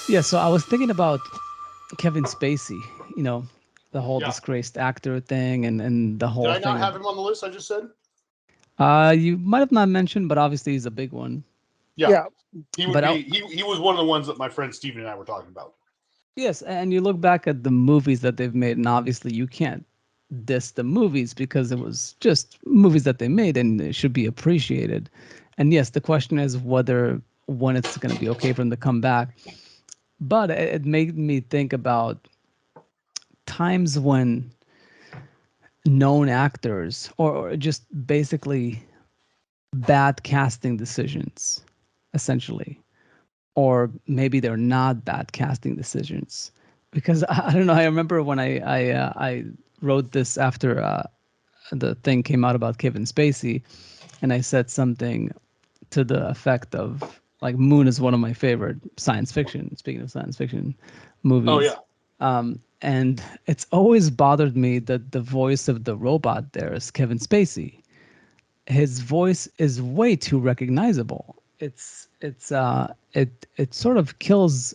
Yeah, so I was thinking about Kevin Spacey, you know, the whole Yeah. disgraced actor thing and the Did whole I not thing of have him on the list I just said? you might have not mentioned, but obviously he's a big one. Yeah. Yeah, He would But be he was one of the ones that my friend Steven and I were talking about. yes, and you look back at the movies that they've made, and obviously you can't diss the movies because it was just movies that they made and it should be appreciated. And yes, the question is whether when it's going to be okay for them to come back. But it made me think about times when known actors or just basically bad casting decisions, essentially, or maybe they're not bad casting decisions. Because I don't know. I remember when I wrote this after the thing came out about Kevin Spacey, and I said something to the effect of like Moon is one of my favorite science fiction. Speaking of science fiction Oh movies, yeah. and it's always bothered me that the voice of the robot there is Kevin Spacey. His voice is way too recognizable. It sort of kills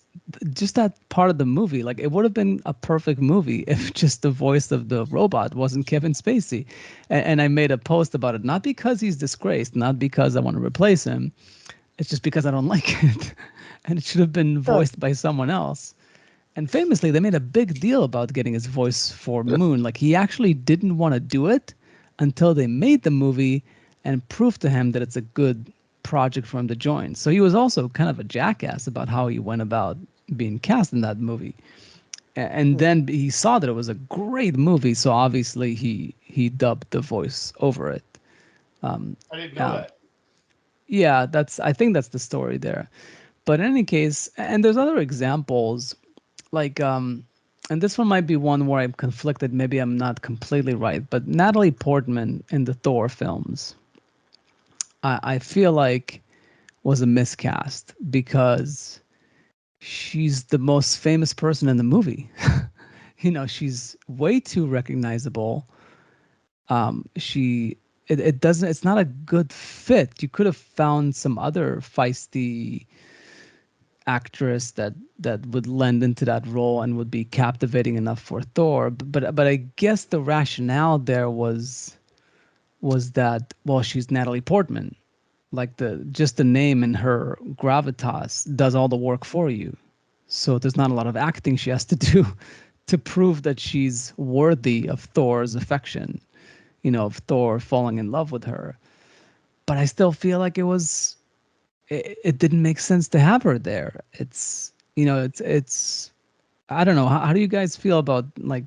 just that part of the movie. Like it would have been a perfect movie if just the voice of the robot wasn't Kevin Spacey. And I made a post about it, not because he's disgraced, not because I want to replace him. It's just because I don't like it. And it should have been sure. voiced by someone else. And famously, they made a big deal about getting his voice for Moon. Like he actually didn't want to do it until they made the movie and proved to him that it's a good project for him to join. So he was also kind of a jackass about how he went about being cast in that movie. And Mm. then he saw that it was a great movie, so obviously he dubbed the voice over it. I didn't know Um, that. yeah, that's I think that's the story there. But in any case, and there's other examples like and this one might be one where I'm conflicted, maybe I'm not completely right, but Natalie Portman in the Thor films, I feel like was a miscast because she's the most famous person in the movie. She's way too recognizable. It doesn't, it's not a good fit. You could have found some other feisty actress that would lend into that role and would be captivating enough for Thor. But I guess the rationale there was that, well, she's Natalie Portman. Like just the name and her gravitas does all the work for you. So there's not a lot of acting she has to do to prove that she's worthy of Thor's affection, of Thor falling in love with her. But I still feel like it didn't make sense to have her there. It's I don't know. How do you guys feel about like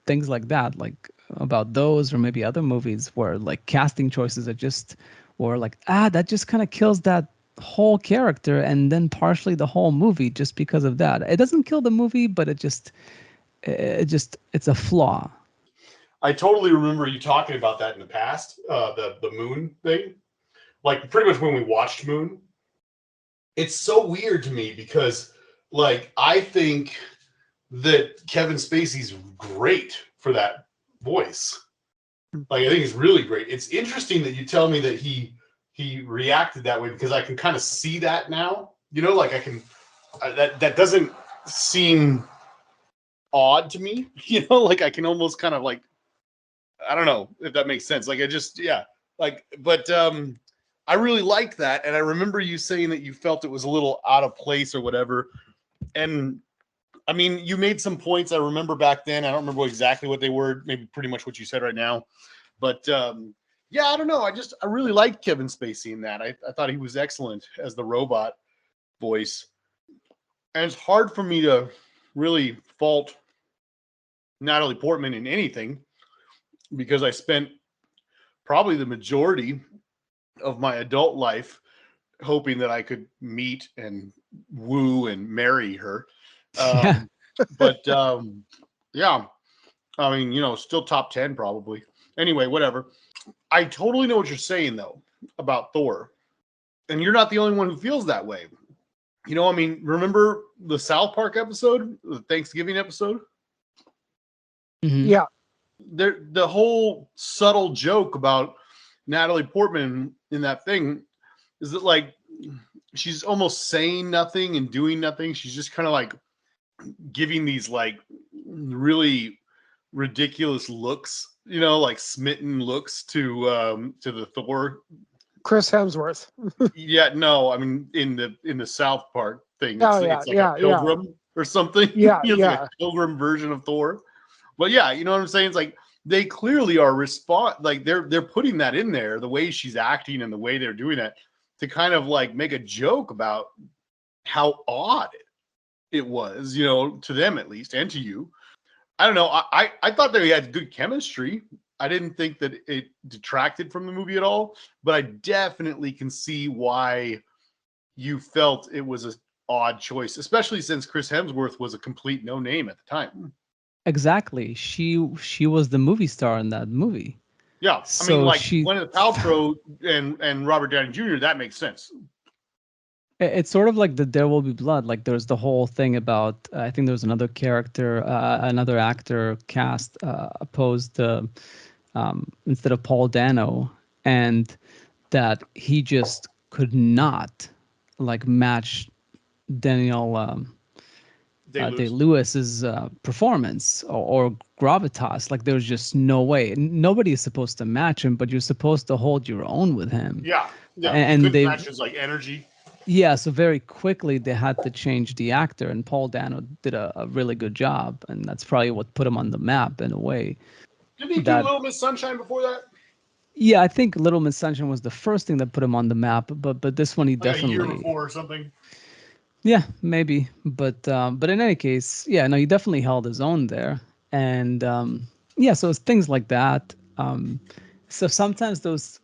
things like that? Like about those or maybe other movies where like casting choices are just or like that just kind of kills that whole character and then partially the whole movie just because of that. It doesn't kill the movie, but it's a flaw. I totally remember you talking about that in the past. The Moon thing, like pretty much when we watched Moon. It's so weird to me because, like, I think that Kevin Spacey's great for that voice. Like, I think he's really great. It's interesting that you tell me that he reacted that way because I can kind of see that now. Like I can that doesn't seem odd to me. Like I can almost kind of like I don't know if that makes sense. Like I just yeah, like but I really like that, and I remember you saying that you felt it was a little out of place or whatever. And I mean, you made some points I remember back then. I don't remember exactly what they were. Maybe pretty much what you said right now. But yeah, I don't know. I really liked Kevin Spacey in that. I thought he was excellent as the robot voice. And it's hard for me to really fault Natalie Portman in anything because I spent probably the majority of my adult life hoping that I could meet and woo and marry her. Yeah. Um, but yeah, I mean, still top 10 probably. Anyway, whatever. I totally know what you're saying though about Thor. And you're not the only one who feels that way. I mean, remember the South Park episode, the Thanksgiving episode? Hmm. Yeah, The whole subtle joke about Natalie Portman in that thing is that like she's almost saying nothing and doing nothing. She's just kind of like giving these like really ridiculous looks, you know, like smitten looks to the Thor. Chris Hemsworth. Yeah, no, I mean in the South Park thing, Oh it's yeah, like a yeah, yeah, pilgrim or something. yeah, It's like yeah. a pilgrim version of Thor. But yeah, you know what I'm saying? It's like they clearly are like they're putting that in there, the way she's acting and the way they're doing that, to kind of like make a joke about how odd it was, you know, to them at least, and to you. I don't know. I thought they had good chemistry. I didn't think that it detracted from the movie at all, but I definitely can see why you felt it was an odd choice, especially since Chris Hemsworth was a complete no name at the time. Exactly. She was the movie star in that movie. Yeah, I mean, So like she Gwyneth Paltrow and Robert Downey Jr. That makes sense. it's sort of like the There Will Be Blood. Like there's the whole thing about I think there was another character, another actor cast opposed instead of Paul Dano, and that he just could not like match Daniel Day Day-Lewis. Lewis's performance or gravitas. Like there was just no way. Nobody is supposed to match him, but you're supposed to hold your own with him. Yeah, yeah. You And couldn't they match his like energy. yeah, so very quickly they had to change the actor, and Paul Dano did a really good job, and that's probably what put him on the map in a way. Didn't he do That Little Miss Sunshine before that? yeah, I think Little Miss Sunshine was the first thing that put him on the map, but this one he Like a year definitely before or something. yeah maybe, but in any case yeah no he definitely held his own there, and yeah so it's things like that. So sometimes those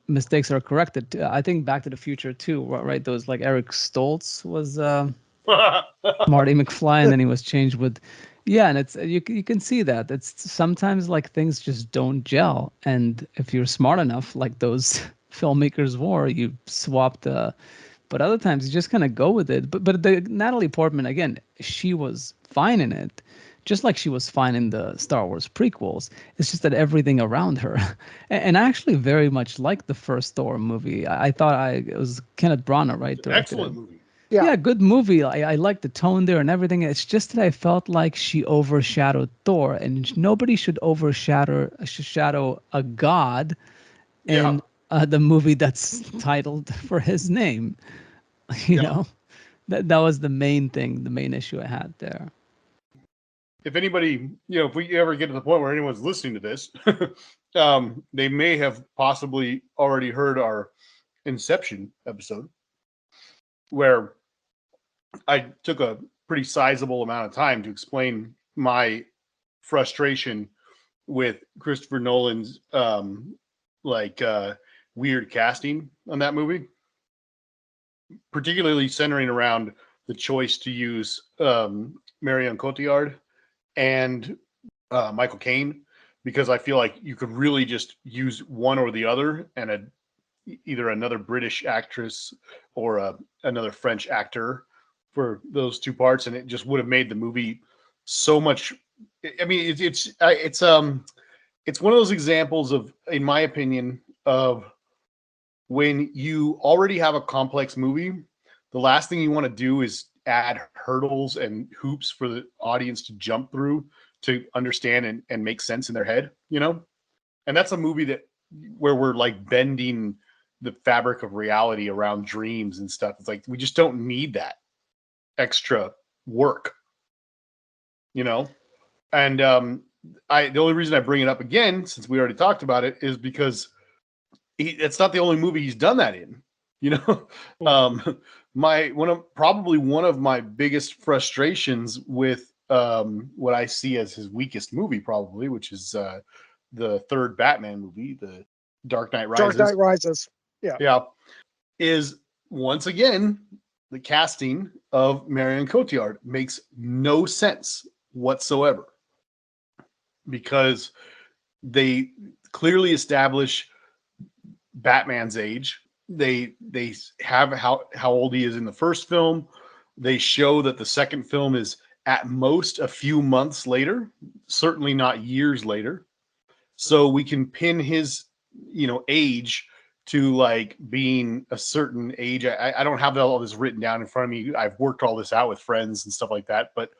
mistakes are corrected. I think Back to the Future too, right? Those like Eric Stoltz was. Marty McFly, and then he was changed with, yeah, and it's you can see that it's sometimes like things just don't gel, and if you're smart enough, like those filmmakers were, you swap the, but other times you just kind of go with it. But the Natalie Portman again, she was fine in it. Just like she was fine in the Star Wars prequels, it's just that everything around her, and I actually very much liked the first Thor movie. I thought it was Kenneth Branagh, right, directed it. Excellent movie. Yeah. Yeah, good movie. I like the tone there and everything. It's just that I felt like she overshadowed Thor, and nobody should overshadow a god Yeah, in the movie that's titled for his name. You yeah. know, that was the main thing, the main issue I had there. If anybody, you know, if we ever get to the point where anyone's listening to this, they may have possibly already heard our Inception episode, where I took a pretty sizable amount of time to explain my frustration with Christopher Nolan's like weird casting on that movie, particularly centering around the choice to use Marion Cotillard and Michael Caine, because I feel like you could really just use one or the other, and either another British actress or another French actor for those two parts, and it just would have made the movie so much. I mean, it's one of those examples of, in my opinion, of when you already have a complex movie, the last thing you want to do is add hurdles and hoops for the audience to jump through to understand and make sense in their head, you know? And that's a movie that where we're like bending the fabric of reality around dreams and stuff. It's like we just don't need that extra work, you know? And the only reason I bring it up again, since we already talked about it, is because it's not the only movie he's done that in, you know. Probably one of my biggest frustrations with what I see as his weakest movie, probably, which is the third Batman movie, the Dark Knight Rises. Dark Knight Rises. Yeah, is once again the casting of Marion Cotillard makes no sense whatsoever, because they clearly establish Batman's age. They have how old he is in the first film. They show that the second film is at most a few months later, certainly not years later. So we can pin his, age to like being a certain age. I don't have all this written down in front of me. I've worked all this out with friends and stuff like that, but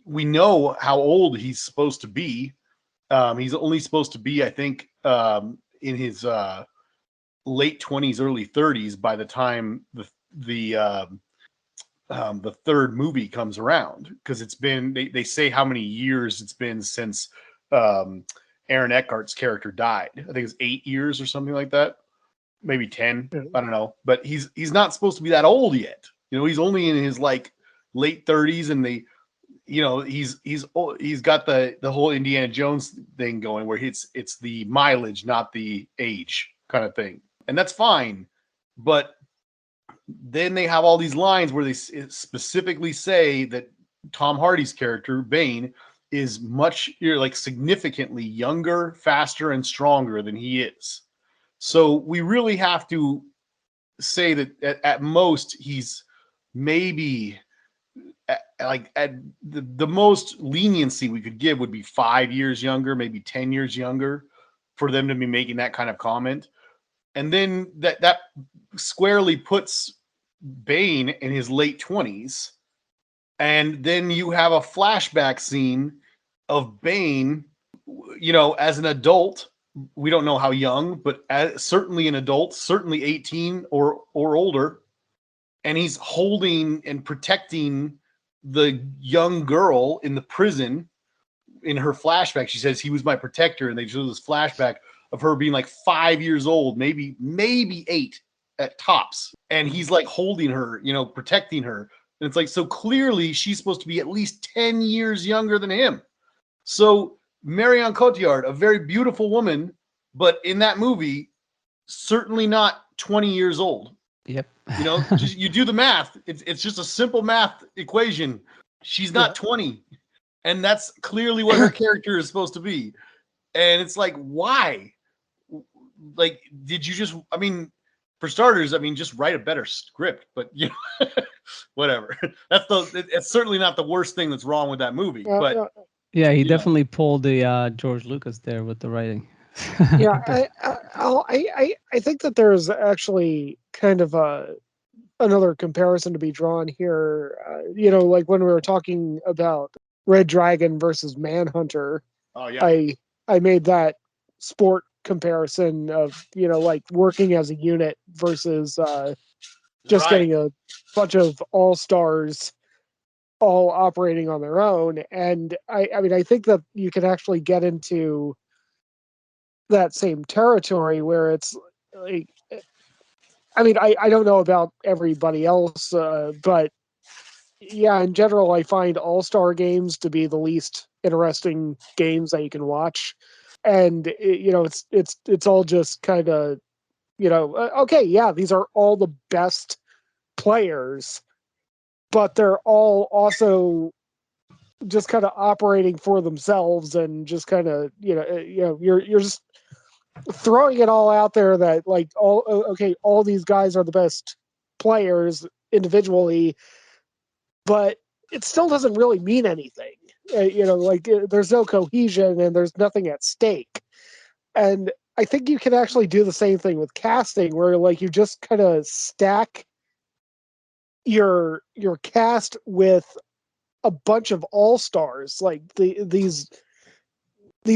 we know how old he's supposed to be. He's only supposed to be, I think, in his late 20s, early 30s by the time the third movie comes around, because it's been they say how many years it's been since Aaron Eckhart's character died. I think it's 8 years or something like that, maybe 10. I don't know, but he's not supposed to be that old yet. He's only in his like late 30s, and he's got the whole Indiana Jones thing going, where it's the mileage, not the age kind of thing, and that's fine. But then they have all these lines where they specifically say that Tom Hardy's character Bane is much like significantly younger, faster, and stronger than he is. So we really have to say that at most he's maybe at the most leniency we could give would be 5 years younger, maybe 10 years younger, for them to be making that kind of comment. And then that squarely puts Bane in his late 20s. And then you have a flashback scene of Bane, as an adult. We don't know how young, but certainly an adult, certainly 18 or older. And he's holding and protecting the young girl in the prison. In her flashback, she says, he was my protector. And they show this flashback of her being like 5 years old, maybe 8 at tops. And he's like holding her, protecting her. And it's like, so clearly she's supposed to be at least 10 years younger than him. So Marion Cotillard, a very beautiful woman, but in that movie, certainly not 20 years old. Yep. Just, you do the math. It's just a simple math equation. She's not 20. And that's clearly what her character is supposed to be. And it's like, why? Like, did you just, for starters, just write a better script, but whatever. It's certainly not the worst thing that's wrong with that movie. But yeah, he definitely pulled the George Lucas there with the writing. Yeah, I think that there's actually kind of another comparison to be drawn here. Like when we were talking about Red Dragon versus Manhunter. Oh yeah. I made that sport comparison of like working as a unit versus just getting a bunch of all-stars all operating on their own. And I think that you can actually get into that same territory where it's like, I don't know about everybody else, but yeah, in general, I find all-star games to be the least interesting games that you can watch. And it's all just kind of, okay, yeah, these are all the best players, but they're all also just kind of operating for themselves, and just kind of, you're just throwing it all out there that like all these guys are the best players individually, but it still doesn't really mean anything. There's no cohesion and there's nothing at stake. And I think you can actually do the same thing with casting, where like you just kind of stack your cast with a bunch of all-stars, like these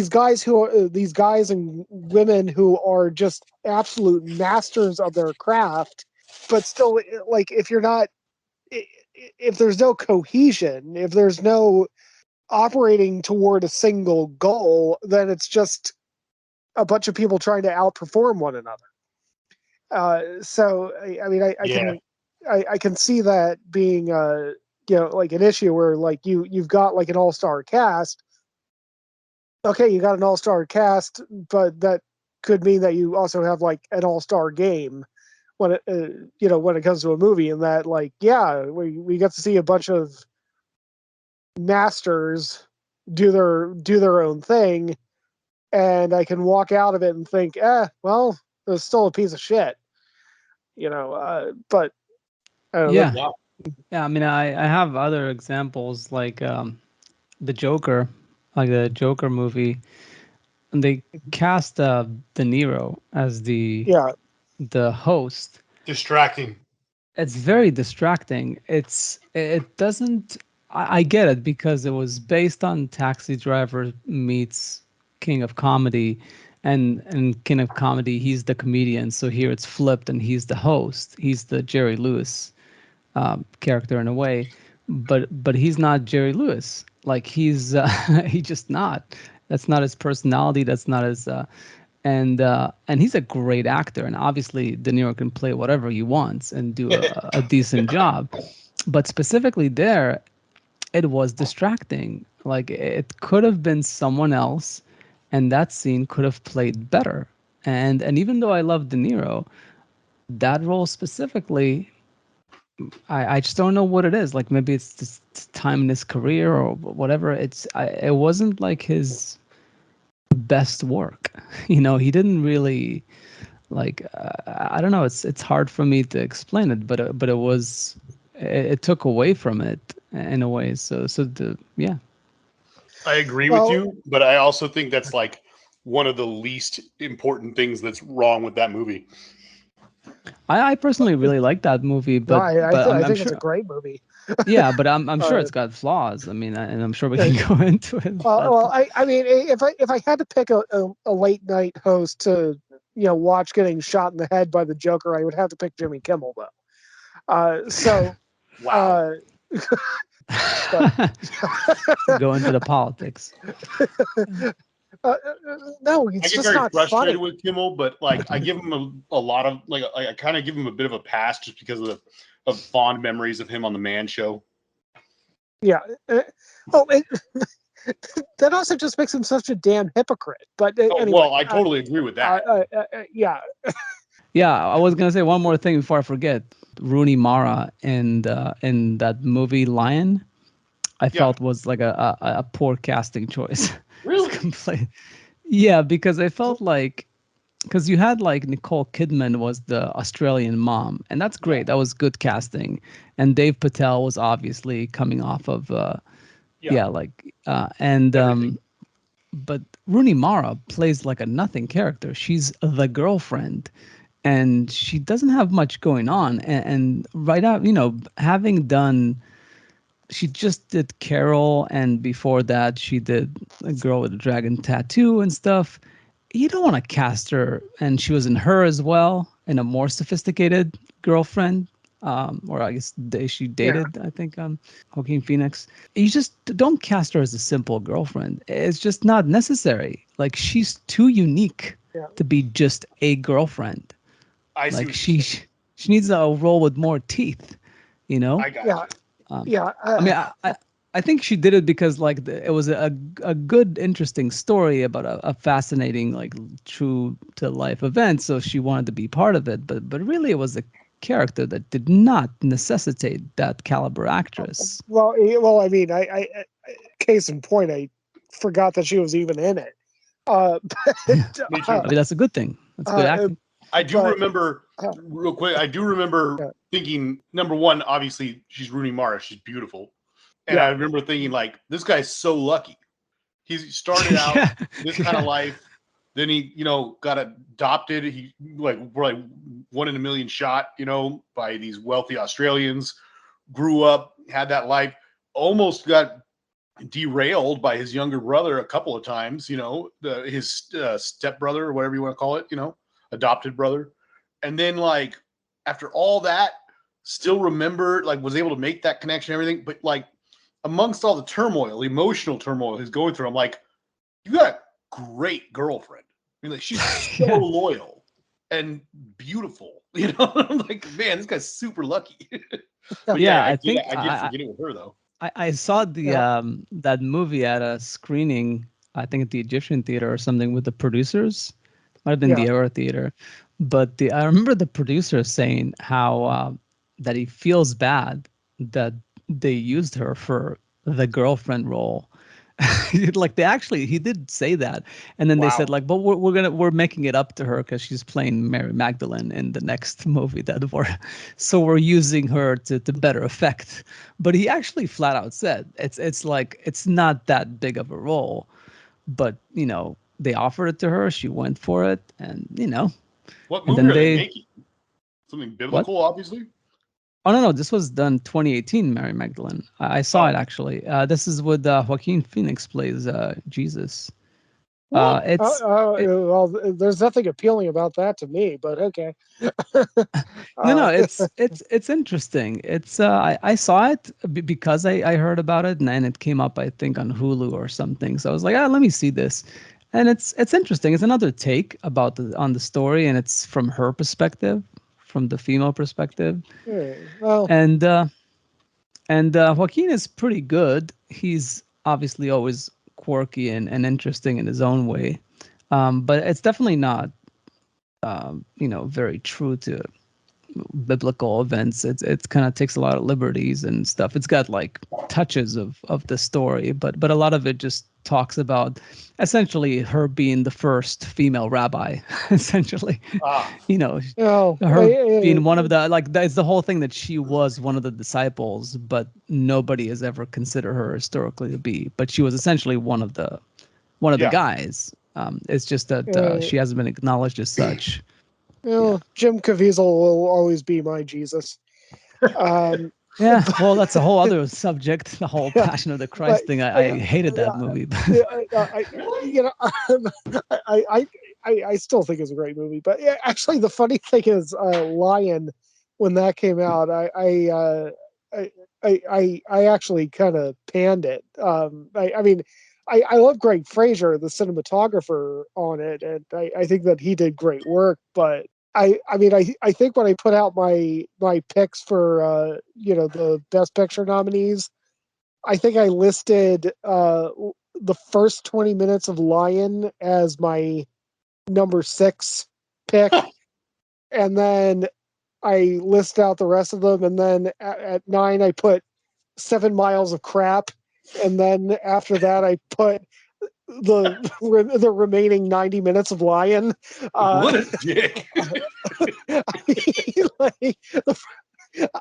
guys these guys and women who are just absolute masters of their craft, but still, like, if there's no cohesion, if there's no operating toward a single goal, then it's just a bunch of people trying to outperform one another. So I can see that being like an issue where like you've got like an all-star cast. Okay, you got an all-star cast, but that could mean that you also have like an all-star game when it when it comes to a movie, and that like, yeah, we get to see a bunch of masters do their own thing, and I can walk out of it and think, well, it was still a piece of shit, but I don't know. Yeah, I have other examples like the Joker, like the Joker movie, and they cast De Niro as the the host, Distracting. it's very distracting. It doesn't. I get it because it was based on Taxi Driver meets King of Comedy, and King of Comedy he's the comedian. So here it's flipped, and he's the host. He's the Jerry Lewis character in a way, but he's not Jerry Lewis. Like he's just not. That's not his personality. That's not his. And he's a great actor, and obviously De Niro can play whatever he wants and do a decent job. But specifically there, it was distracting. Like it could have been someone else, and that scene could have played better. And even though I love De Niro, that role specifically, I just don't know what it is. Like maybe it's just time in his career or whatever. It wasn't like his best work. He didn't really like. I don't know. It's hard for me to explain it, but it took away from it in a way. So yeah. I agree with you, but I also think that's like one of the least important things that's wrong with that movie. I personally really like that movie, but I I'm think sure, it's a great movie. yeah, but I'm sure it's got flaws. I mean, and I'm sure we can go into it. Well, I mean, if I had to pick a late night host to watch getting shot in the head by the Joker, I would have to pick Jimmy Kimmel though. So Wow. Go into the politics. No, I it's get just very not frustrated funny. with Kimmel, but like I give him a lot of like I kind of give him a bit of a pass just because of fond memories of him on the Man Show. Yeah. That also just makes him such a damn hypocrite. But anyway, well, I totally agree with that. Yeah. Yeah, I was gonna say one more thing before I forget. Rooney Mara in that movie Lion, I felt was like a poor casting choice. Really? Yeah, because I felt like because you had like Nicole Kidman was the Australian mom, and that's great. That was good casting, and Dave Patel was obviously coming off of but Rooney Mara plays like a nothing character. She's the girlfriend, and she doesn't have much going on. And right out, having done, she just did Carol, and before that, she did A Girl with a Dragon Tattoo and stuff. You don't want to cast her, and she was in Her as well, in a more sophisticated girlfriend. Or I guess she dated, I think, Joaquin Phoenix. You just don't cast her as a simple girlfriend. It's just not necessary. Like she's too unique to be just a girlfriend. I see. Like she needs a role with more teeth. I got you. I mean, I think she did it because like it was a good, interesting story about a fascinating, like true to life event. So she wanted to be part of it, but really it was a character that did not necessitate that caliber actress. Well, I mean, I case in point, I forgot that she was even in it. Me too. I mean, that's a good thing. That's good acting. I do remember, real quick, I do remember thinking, number one, obviously, she's Rooney Mara. She's beautiful. And I remember thinking, like, this guy's so lucky. He started out this kind of life. Then he, got adopted. He, like, one in a million shot, by these wealthy Australians. Grew up, had that life. Almost got derailed by his younger brother a couple of times, his stepbrother or whatever you want to call it, adopted brother. And then like after all that, still remember, like was able to make that connection and everything. But like amongst all the turmoil, the emotional turmoil he's going through, I'm like, you got a great girlfriend. I mean, like she's so loyal and beautiful, I'm like, man, this guy's super lucky. But I did forget it with her though. I saw the that movie at a screening, I think at the Egyptian Theater or something with the producers. Might have been the Era Theater. But I remember the producer saying how that he feels bad that they used her for the girlfriend role. Like he did say that, and then they said like, but we're making it up to her because she's playing Mary Magdalene in the next movie so we're using her to better effect. But he actually flat out said it's like it's not that big of a role, but they offered it to her, she went for it, and What movie are they making? Something biblical, obviously. Oh no, this was done 2018. Mary Magdalene. I saw it actually. This is with Joaquin Phoenix plays Jesus. Well, there's nothing appealing about that to me, but okay. No, it's interesting. It's I saw it because I heard about it, and it came up I think on Hulu or something. So I was like, let me see this, and it's interesting. It's another take on the story, and it's from her perspective, from the female perspective. Well, And Joaquin is pretty good. He's obviously always quirky and interesting in his own way, but it's definitely not very true to biblical events. It's kind of takes a lot of liberties and stuff. It's got like touches of the story, but a lot of it just talks about essentially her being the first female rabbi, essentially. Her being one of the, like, that's the whole thing, that she was one of the disciples, but nobody has ever considered her historically to be. But she was essentially one of the guys. It's just that she hasn't been acknowledged as such. Jim Caviezel will always be my Jesus. Yeah, well, that's a whole other subject. The whole Passion of the Christ thing. I hated that movie. I still think it's a great movie. But actually, the funny thing is, Lion, when that came out, I actually kind of panned it. I mean, I love Greg Fraser, the cinematographer on it, and I think that he did great work. But I think when I put out my picks for the Best Picture nominees, I think I listed the first 20 minutes of Lion as my number 6 pick, and then I list out the rest of them, and then at 9 I put 7 Miles of Crap, and then after that I put the remaining 90 minutes of Lion. What a dick!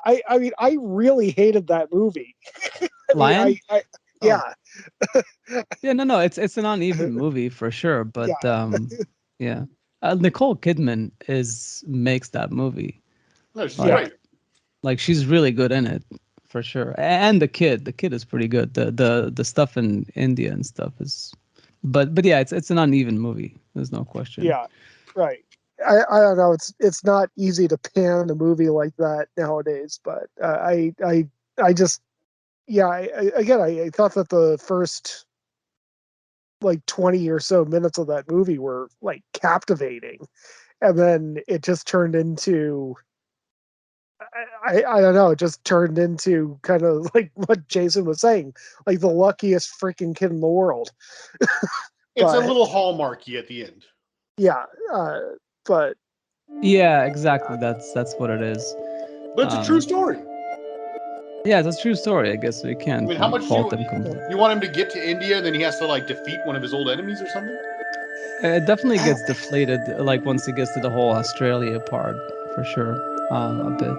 I really hated that movie. Lion? Yeah. Yeah, no, it's an uneven movie for sure, but yeah. Nicole Kidman makes that movie. No, she's great. Like, she's really good in it, for sure. And the kid is pretty good. The stuff in India and stuff is, but yeah, it's an uneven movie. There's no question. Yeah, right. I don't know. It's not easy to pan a movie like that nowadays, but I just, I thought that the first like 20 or so minutes of that movie were like captivating, and then it just turned into, I don't know, it just turned into kind of like what Jason was saying, like the luckiest freaking kid in the world. It's a little hallmarky at the end. Yeah, but yeah, exactly. That's what it is. But it's a true story. Yeah, it's a true story. I guess we can't. I mean, how much fault him completely. You want him to get to India, and then he has to like defeat one of his old enemies or something? It definitely gets deflated, like once he gets to the whole Australia part, for sure, a bit.